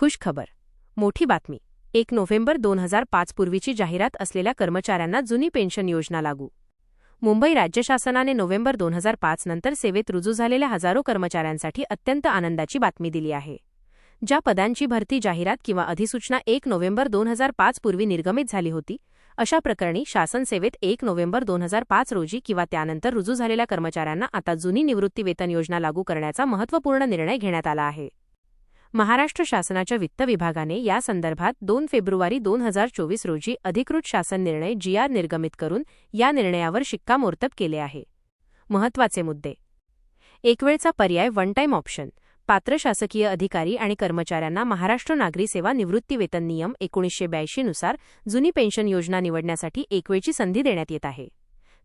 खुशखबर. मोठी बातमी. 1 नोव्हेंबर 2005 पूर्वीची जाहिरात असलेल्या कर्मचाऱ्यांना जुनी पेन्शन योजना लागू. मुंबई राज्य शासनाने नोव्हेंबर 2005 नंतर सेवेत रुजू झालेल्या हजारो कर्मचाऱ्यांसाठी अत्यंत आनंदाची बातमी दिली आहे. ज्या पदांची भरती जाहिरात किंवा अधिसूचना 1 नोव्हेंबर 2005 पूर्वी निर्गमित झाली होती, अशा प्रकरणी शासन सेवेत 1 नोव्हेंबर 2005 रोजी किंवा त्यानंतर रुजू झालेल्या कर्मचाऱ्यांना आता जुनी निवृत्तीवेतन योजना लागू करण्याचा महत्त्वपूर्ण निर्णय घेण्यात आला आहे. महाराष्ट्र शासनाच्या वित्त विभागाने या संदर्भात 2 फेब्रुवारी 2024 रोजी अधिकृत शासन निर्णय GR निर्गमित करून या निर्णयावर शिक्कामोर्तब केले आहे. महत्त्वाचे मुद्दे. एकवेळचा पर्याय वन टाइम ऑप्शन. पात्र शासकीय अधिकारी आणि कर्मचाऱ्यांना महाराष्ट्र नागरी सेवा निवृत्तीवेतन नियम 1982 नुसार जुनी पेन्शन योजना निवडण्यासाठी एकवेळची संधी देण्यात येत आहे.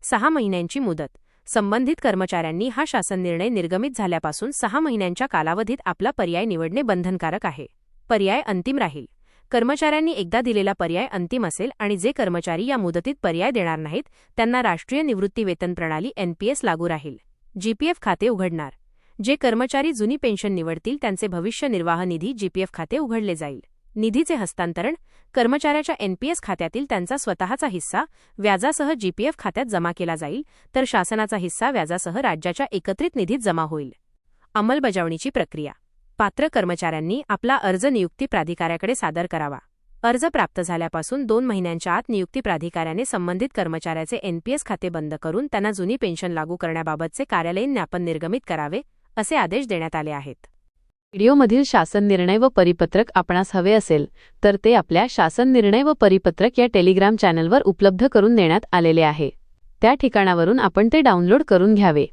6 महिन्यांची मुदत. संबंधित कर्मचाऱ्यांनी हा शासन निर्णय निर्गमित झाल्यापासून 6 महिन्यांच्या कालावधीत आपला पर्याय निवडणे बंधनकारक आहे. पर्याय अंतिम राहील. कर्मचाऱ्यांनी एकदा दिलेला पर्याय अंतिम असेल आणि जे कर्मचारी या मुदतीत पर्याय देणार नाहीत त्यांना राष्ट्रीय निवृत्तीवेतन प्रणाली NPS लागू राहील. GPF खाते उघडणार. जे कर्मचारी जुनी पेन्शन निवडतील त्यांचे भविष्य निर्वाह निधी GPF खाते उघडले जाईल. निधीचे हस्तांतरण. कर्मचाऱ्याच्या NPS खात्यातील त्यांचा स्वतःचा हिस्सा व्याजासह GPF खात्यात जमा केला जाईल, तर शासनाचा हिस्सा व्याजासह राज्याच्या एकत्रित निधीत जमा होईल. अंमलबजावणीची प्रक्रिया. पात्र कर्मचाऱ्यांनी आपला अर्ज नियुक्ती प्राधिकाऱ्याकडे सादर करावा. अर्ज प्राप्त झाल्यापासून 2 महिन्यांच्या आत नियुक्ती प्राधिकाऱ्याने संबंधित कर्मचाऱ्याचे NPS खाते बंद करून त्यांना जुनी पेन्शन लागू करण्याबाबतचे कार्यालयीन ज्ञापन निर्गमित करावे, असे आदेश देण्यात आले आहेत. व्हिडिओमधील शासन निर्णय व परिपत्रक आपणास हवे असेल तर ते आपल्या शासन निर्णय व परिपत्रक या टेलिग्राम चॅनलवर उपलब्ध करून देण्यात आलेले आहे. त्या ठिकाणावरून आपण ते डाउनलोड करून घ्यावे.